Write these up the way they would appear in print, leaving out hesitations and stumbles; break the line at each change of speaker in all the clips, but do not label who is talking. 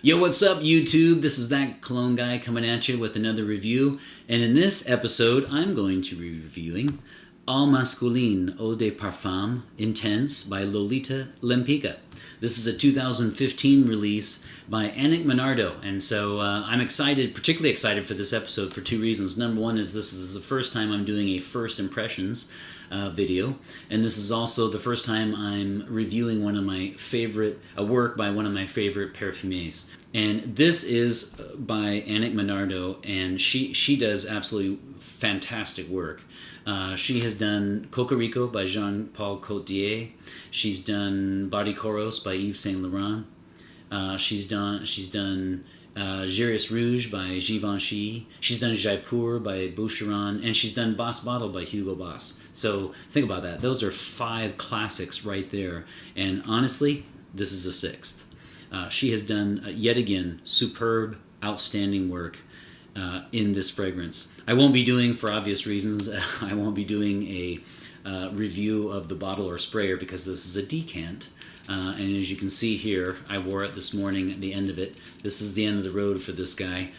Yo, what's up, YouTube? This is That Cologne Guy coming at you with another review. And in this episode, I'm going to be reviewing Masculin Eau de Parfum Intense by Lolita Lempicka. This is a 2015 release by Annick Menardo. And so I'm excited, particularly excited for this episode for two reasons. Number one is this is the first time I'm doing a first impressions video, and this is also the first time I'm reviewing one of my favorite work by one of my favorite parfumiers. And this is by Annick Menardo, and she does absolutely fantastic work. She has done Cocorico by Jean-Paul Gaultier. She's done Body Coros by Yves Saint Laurent. She's done Gyrus Rouge by Givenchy. She's done Jaipur by Boucheron, and she's done Boss Bottle by Hugo Boss. So think about that. Those are 5 classics right there. And honestly, this is a 6th. She has done, yet again, superb, outstanding work in this fragrance. I won't be doing, for obvious reasons, I won't be doing a review of the bottle or sprayer because this is a decant. And as you can see here, I wore it this morning at the end of it. This is the end of the road for this guy.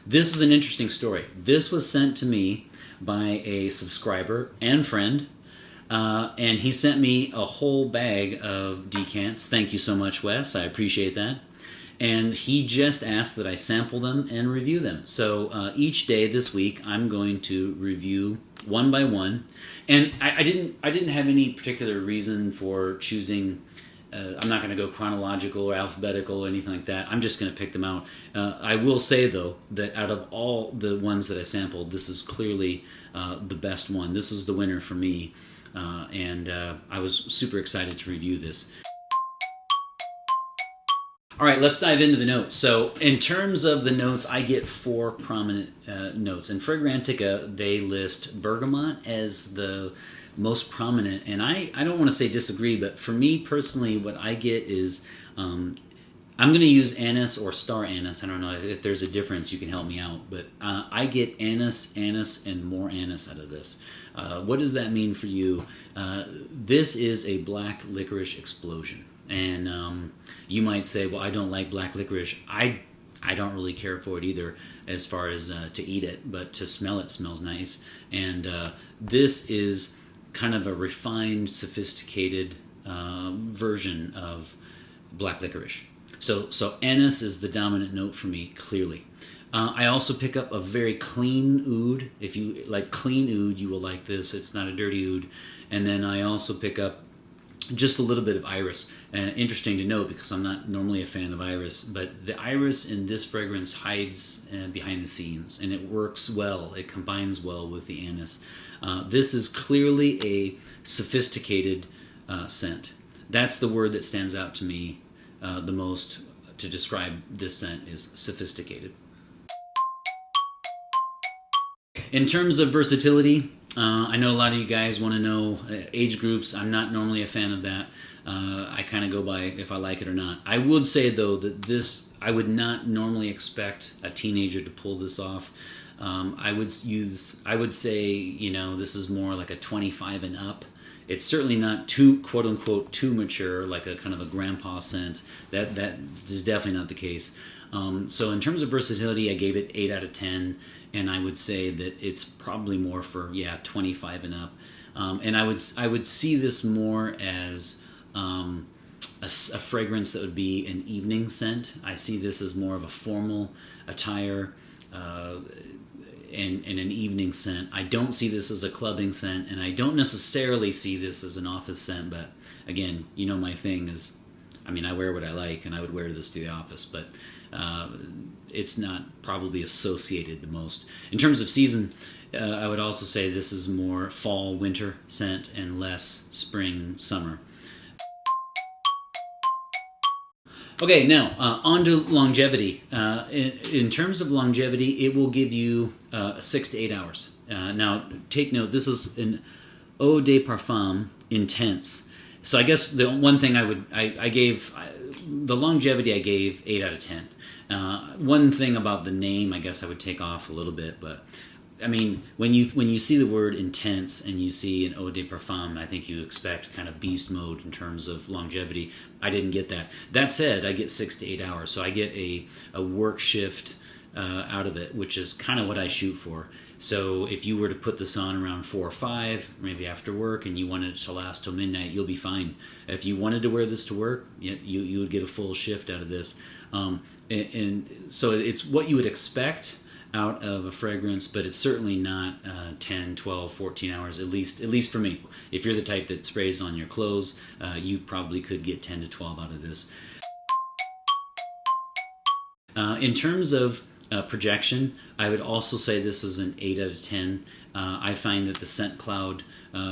This is an interesting story. This was sent to me by a subscriber and friend, and he sent me a whole bag of decants. Thank you so much, Wes. I appreciate that. And he just asked that I sample them and review them. So each day this week, I'm going to review one by one. And I didn't have any particular reason for choosing. I'm not going to go chronological or alphabetical or anything like that. I'm just going to pick them out. I will say, though, that out of all the ones that I sampled, this is clearly the best one. This was the winner for me, and I was super excited to review this. All right, let's dive into the notes. So in terms of the notes, I get 4 prominent notes. In Fragrantica, they list bergamot as the most prominent, and I don't want to say disagree, but for me personally, what I get is, I'm going to use anise or star anise. I don't know if there's a difference, you can help me out, but I get anise, and more anise out of this. What does that mean for you? This is a black licorice explosion. And you might say, well, I don't like black licorice. I don't really care for it either as far as to eat it, but to smell it smells nice. And this is kind of a refined, sophisticated version of black licorice. So anise is the dominant note for me, clearly. I also pick up a very clean oud. If you like clean oud, you will like this. It's not a dirty oud. And then I also pick up just a little bit of iris. Interesting to note because I'm not normally a fan of iris, but the iris in this fragrance hides behind the scenes, and it works well. It combines well with the anise. This is clearly a sophisticated scent. That's the word that stands out to me the most to describe this scent is sophisticated. In terms of versatility, I know a lot of you guys want to know age groups. I'm not normally a fan of that. I kind of go by if I like it or not. I would say, though, that this, I would not normally expect a teenager to pull this off. I would say, you know, this is more like a 25 and up. It's certainly not too, quote unquote, too mature, like a kind of a grandpa scent. That is definitely not the case. So in terms of versatility, I gave it 8 out of 10. And I would say that it's probably more for 25 and up, and I would see this more as a fragrance that would be an evening scent. I see this as more of a formal attire and an evening scent. I don't see this as a clubbing scent, and I don't necessarily see this as an office scent. But again, you know, my thing is, I mean, I wear what I like, and I would wear this to the office, but it's not probably associated the most. In terms of season, I would also say this is more fall, winter scent and less spring, summer. Okay, now on to longevity. In terms of longevity, it will give you 6 to 8 hours. Now, take note, this is an Eau de Parfum Intense. So I guess the one thing I gave, the longevity I gave 8 out of 10. One thing about the name, I guess I would take off a little bit, but I mean, when you see the word intense and you see an Eau de Parfum, I think you expect kind of beast mode in terms of longevity. I didn't get that. That said, I get 6 to 8 hours, so I get a work shift out of it, which is kind of what I shoot for. So if you were to put this on around 4 or 5, maybe after work, and you wanted it to last till midnight, you'll be fine. If you wanted to wear this to work, you would get a full shift out of this. And so it's what you would expect out of a fragrance, but it's certainly not 10, 12, 14 hours, at least for me. If you're the type that sprays on your clothes, you probably could get 10 to 12 out of this. In terms of projection, I would also say this is an 8 out of 10. I find that the scent cloud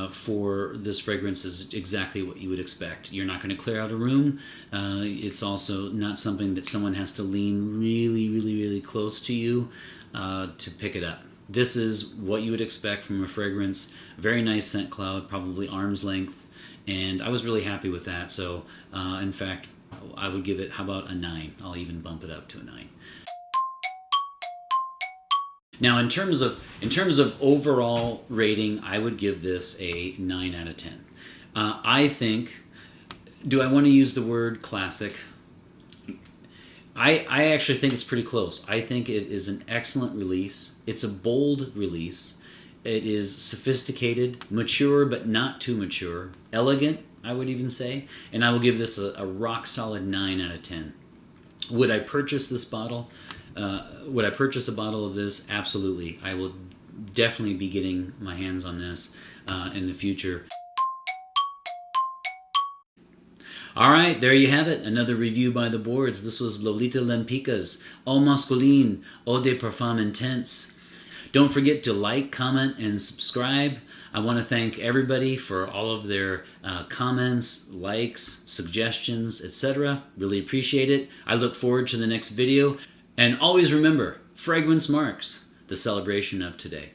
for this fragrance is exactly what you would expect. You're not going to clear out a room. It's also not something that someone has to lean really, really, really close to you to pick it up. This is what you would expect from a fragrance. Very nice scent cloud, probably arm's length, and I was really happy with that. So, in fact, I would give it, how about a 9? I'll even bump it up to a 9. Now, in terms of overall rating, I would give this a 9 out of 10. I think, do I want to use the word classic? I actually think it's pretty close. I think it is an excellent release. It's a bold release. It is sophisticated, mature but not too mature, elegant, I would even say, and I will give this a rock solid 9 out of 10. Would I purchase this bottle? Would I purchase a bottle of this? Absolutely. I will definitely be getting my hands on this in the future. All right, there you have it. Another review by the boards. This was Lolita Lempicka's Masculin Eau de Parfum Intense. Don't forget to like, comment, and subscribe. I want to thank everybody for all of their comments, likes, suggestions, etc. Really appreciate it. I look forward to the next video. And always remember, fragrance marks the celebration of today.